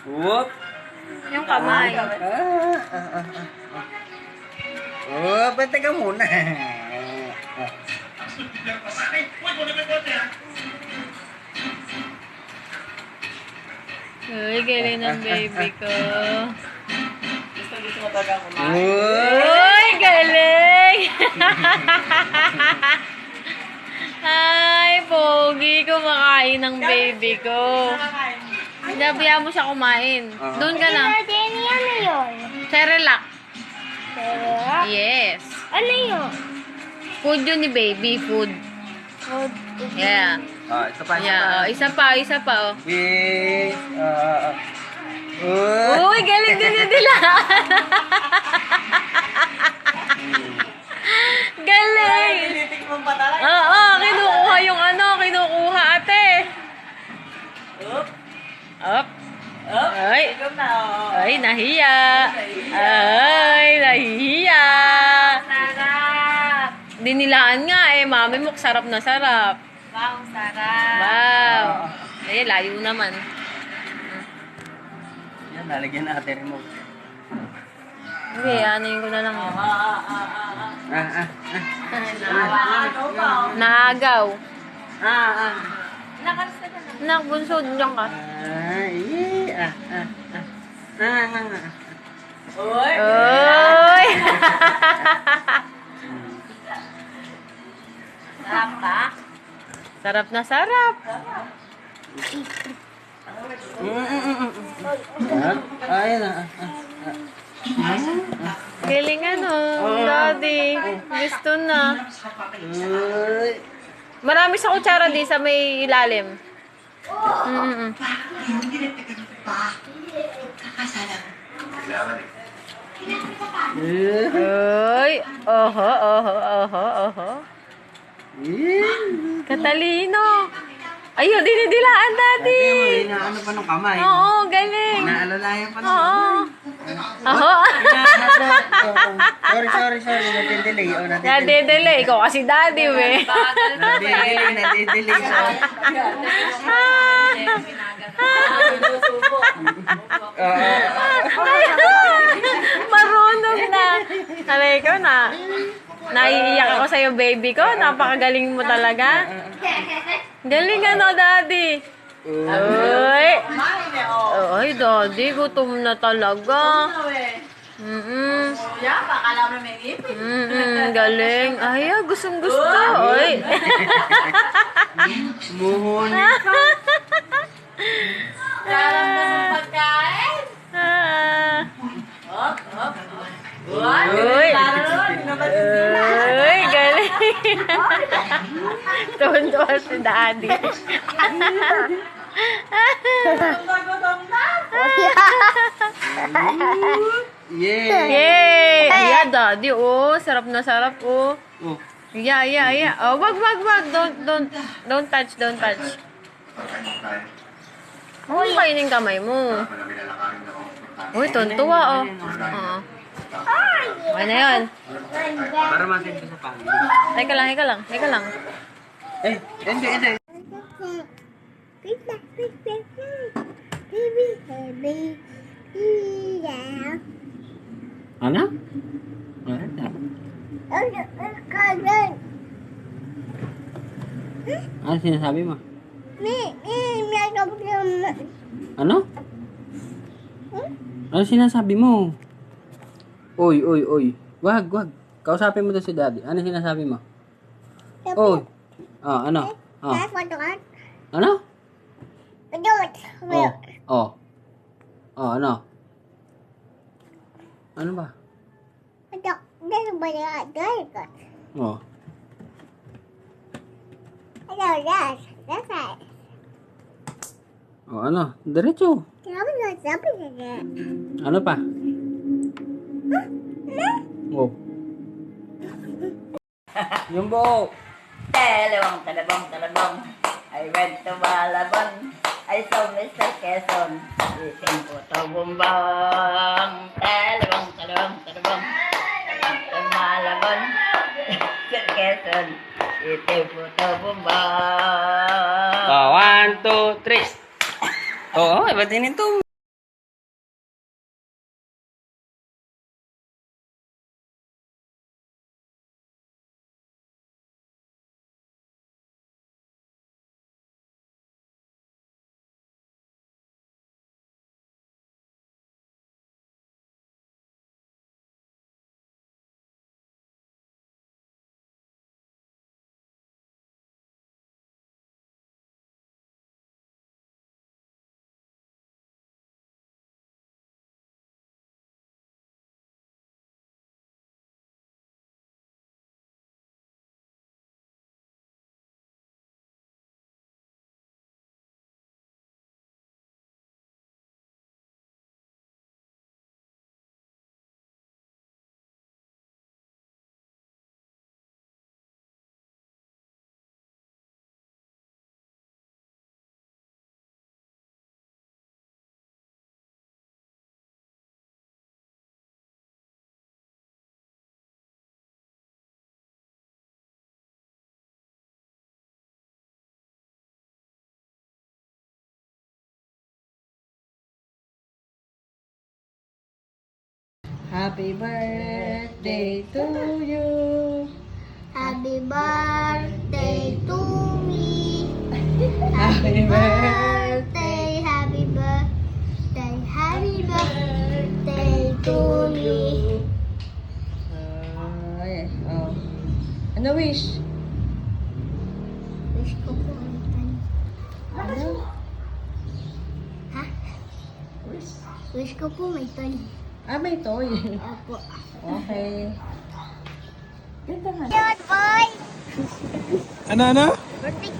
Whoop. Yung kamay. Oh, pwede ka muna. Uy, galing ng baby ko. Gusto mo talaga kumain. Uy, galing! Ay, pogi, kumakain ng baby ko. Sinabihan mo siya kumain. Doon ka na. Daddy, ano yun? Cerelac. Sarap. Yes. Ano yun? Food yun ni baby, food. Food. Yeah. Oh, isa pa, Yeah, isa pa, oh. Yes. Uy, galing din nila. Galing. Tinitikman pa talaga. Oo, kinukuha yung kinukuha ate. Up. Up. Up. Ay. Tigam na. Ay, nahiya. Ay, nahiya. Sarap. Dinilaan nga mami mo, sarap na sarap. Wow, sarap. Wow. Ay, layo naman. Yan, nalagyan natin remote. Hindi, anuin ko na lang yun. Ano ba? Naagaw. Lakas ka na. Nak, bunso, diyan ka. Uy. Oy! Sarap ba? Sarap na sarap. Ayun na. Galing daddy. Gusto na. Marami sa kutsara di sa may ilalim. Uy! Oho. Katalino. Ayun, dinidilaan daddy. Ano pa ng kamay? Oo, galing. Naalalayan pa Oo. Oho. Sorry. Nadidelay. Nade-delay. Ikaw kasi daddy, we. Nadidelay. Marunong na. Alay ko na. Naiiyak ako sa'yo, baby ko. Napakagaling mo talaga. Galing daddy. Uy. Ay, daddy, gutom na talaga. Yan, baka alam na may ngipin. Galing. Ay, gustong gusto. Uy. Muhon. Alam na ng pagkain. Up. Uy. Uy, galing. Tuwan-tuwa si daddy. Gutom na. Yeah. Yay! Yeah, daddy, sarap na sarap, Oh. Yeah. Oh, wag. Don't touch. Huwag kainin kamay mo. Uy, tuntua, Oo. Okay na yun. Para matindi sa pangin. Teka lang. Hindi. Ano? Ano sinasabi mo? Ano? Ano sinasabi mo? Oy. Wag. Kausapin mo to si daddy. Ano sinasabi mo? Oy. Ano? Ano? Ano? Ano ba? Oh. Ano? Diretso. Ano pa? Oh. Yung buo. Talabong. I went to Malabon. I saw Mr. Quezon. Eating puto bumbong. Talabong. To Malabon. Mr. Quezon. Eating puto bumbong. 1, 2, 3. Oo, iba din ito. Happy birthday to you. Happy birthday to me. Happy birthday, happy birthday to me. Ay, oh. Ano wish? Wish ko po ang tan. Ano? Ha? Wish ko po may toy. Ah, may toy. Opo. Okay. Ganda nga. Cute boy! Ano? Birthday